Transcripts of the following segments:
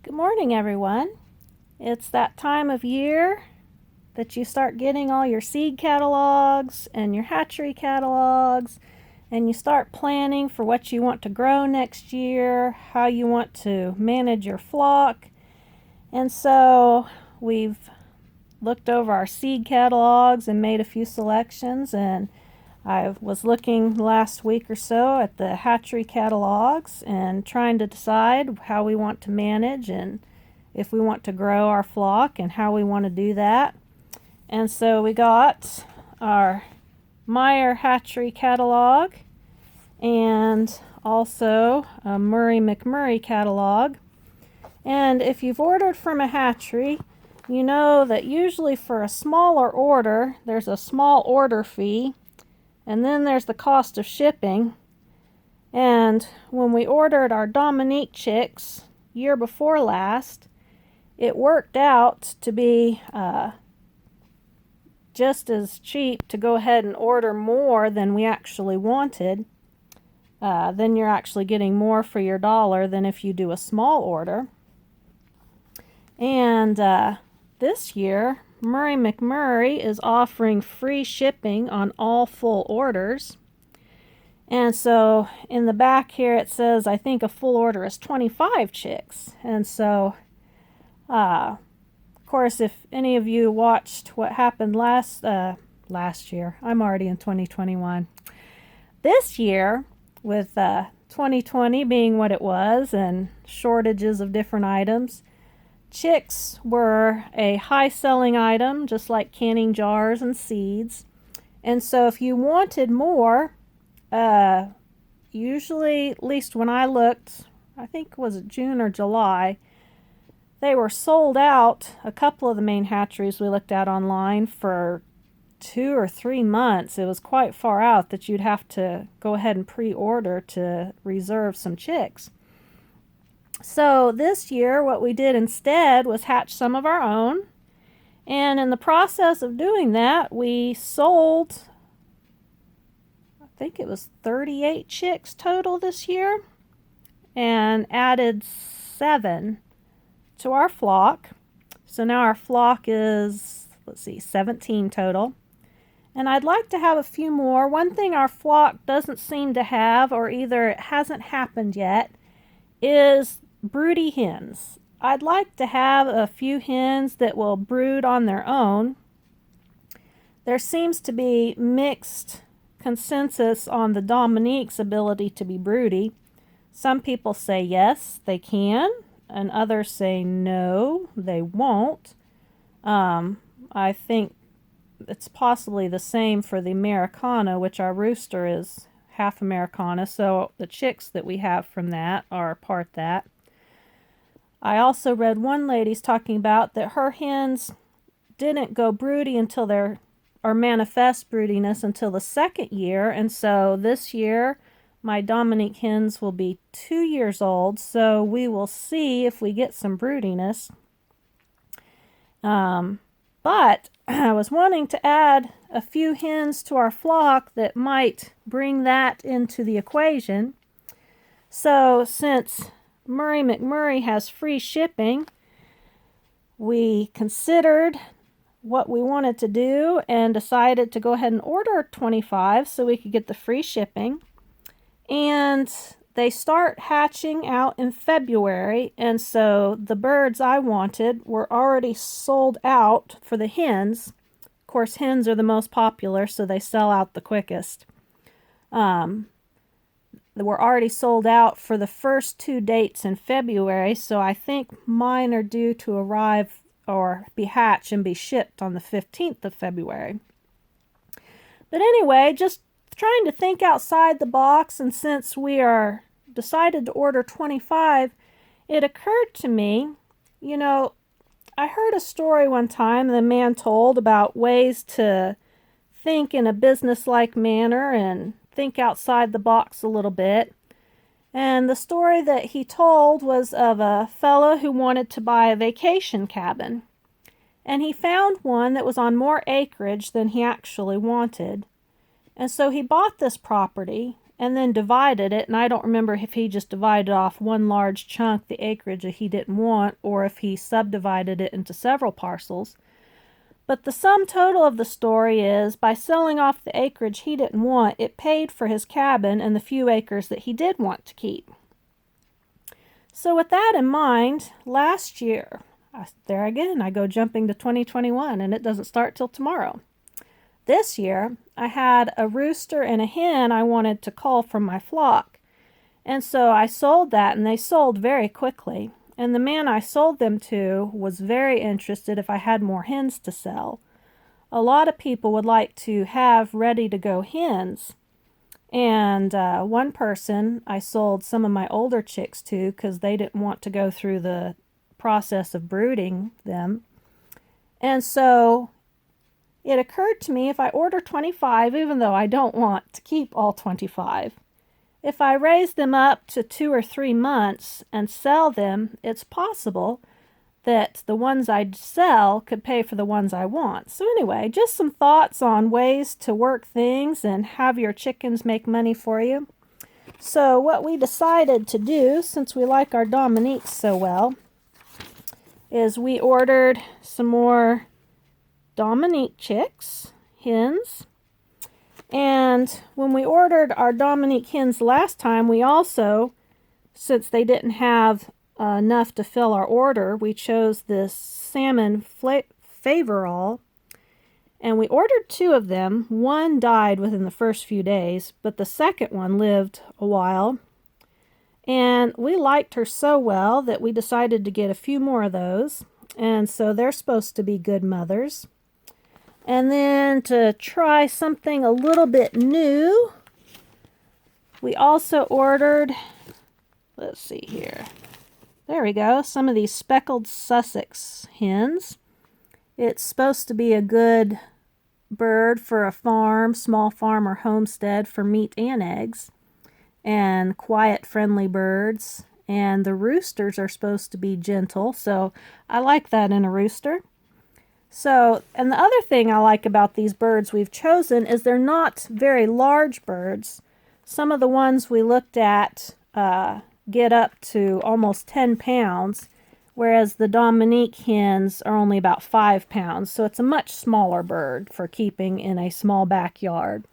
Good morning, everyone. It's that time of year that you start getting all your seed catalogs and your hatchery catalogs, and you start planning for what you want to grow next year, how you want to manage your flock. And so we've looked over our seed catalogs and made a few selections, and I was looking last week or so at the hatchery catalogs and trying to decide how we want to manage and if we want to grow our flock and how we want to do that. And so we got our Meyer hatchery catalog and also a McMurray catalog. And if you've ordered from a hatchery, you know that usually for a smaller order, there's a small order fee. And then there's the cost of shipping. And when we ordered our Dominique chicks year before last, it worked out to be just as cheap to go ahead and order more than we actually wanted. Then you're actually getting more for your dollar than if you do a small order. And this year, McMurray is offering free shipping on all full orders. And so in the back here it says, I think a full order is 25 chicks. And so, of course, if any of you watched what happened last year, I'm already in 2021. This year, with 2020 being what it was and shortages of different items, chicks were a high-selling item, just like canning jars and seeds. And so if you wanted more, usually, at least when I looked, I think was it June or July, they were sold out, a couple of the main hatcheries we looked at online, for 2 or 3 months. It was quite far out that you'd have to go ahead and pre-order to reserve some chicks. So this year, what we did instead was hatch some of our own. And in the process of doing that, we sold, I think it was 38 chicks total this year, and added 7 to our flock. So now our flock is, 17 total. And I'd like to have a few more. One thing our flock doesn't seem to have, or either it hasn't happened yet, is broody hens. I'd like to have a few hens that will brood on their own. There seems to be mixed consensus on the Dominique's ability to be broody. Some people say yes, they can, and others say no, they won't. I think it's possibly the same for the Americana, which our rooster is half Americana, so the chicks that we have from that are part that. I also read one lady's talking about that her hens didn't go broody until or manifest broodiness until the second year, and so this year my Dominique hens will be 2 years old, so we will see if we get some broodiness. But I was wanting to add a few hens to our flock that might bring that into the equation. So since McMurray has free shipping, we considered what we wanted to do and decided to go ahead and order 25 so we could get the free shipping. And they start hatching out in February, and so the birds I wanted were already sold out for the hens. Of course, hens are the most popular, so they sell out the quickest. They were already sold out for the first 2 dates in February, so I think mine are due to arrive or be hatched and be shipped on the 15th of February. But anyway, just trying to think outside the box, and since we are decided to order 25, it occurred to me, I heard a story one time the man told about ways to think in a business-like manner and think outside the box a little bit. And the story that he told was of a fellow who wanted to buy a vacation cabin. And he found one that was on more acreage than he actually wanted. And so he bought this property, and then divided it. And I don't remember if he just divided off one large chunk, the acreage that he didn't want, or if he subdivided it into several parcels. But the sum total of the story is, by selling off the acreage he didn't want, it paid for his cabin and the few acres that he did want to keep. So with that in mind, last year, there again, I go jumping to 2021, and it doesn't start till tomorrow. This year, I had a rooster and a hen I wanted to cull from my flock. And so I sold that, and they sold very quickly. And the man I sold them to was very interested if I had more hens to sell. A lot of people would like to have ready-to-go hens. And one person I sold some of my older chicks to because they didn't want to go through the process of brooding them. And so it occurred to me, if I order 25, even though I don't want to keep all 25, if I raise them up to 2 or 3 months and sell them, it's possible that the ones I'd sell could pay for the ones I want. So anyway, just some thoughts on ways to work things and have your chickens make money for you. So what we decided to do, since we like our Dominiques so well, is we ordered some more Dominique chicks, hens. And when we ordered our Dominique hens last time, we also, since they didn't have enough to fill our order, we chose this salmon favorall, and we ordered 2 of them. One died within the first few days, but the second one lived a while, and we liked her so well that we decided to get a few more of those, and so they're supposed to be good mothers. And then to try something a little bit new, we also ordered, let's see here, there we go, some of these speckled Sussex hens. It's supposed to be a good bird for a farm, small farm or homestead, for meat and eggs, and quiet, friendly birds. And the roosters are supposed to be gentle, so I like that in a rooster. So, and the other thing I like about these birds we've chosen is they're not very large birds. Some of the ones we looked at get up to almost 10 pounds, whereas the Dominique hens are only about 5 pounds. So it's a much smaller bird for keeping in a small backyard.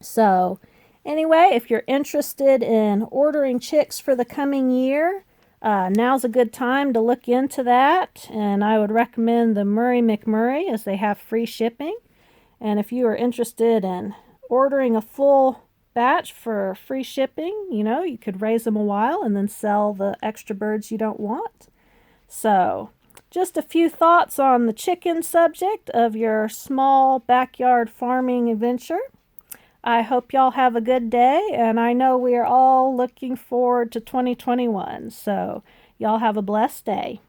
So anyway, if you're interested in ordering chicks for the coming year, now's a good time to look into that, and I would recommend the McMurray, as they have free shipping. And if you are interested in ordering a full batch for free shipping, you could raise them a while and then sell the extra birds you don't want. So just a few thoughts on the chicken subject of your small backyard farming adventure. I hope y'all have a good day, and I know we are all looking forward to 2021. So y'all have a blessed day.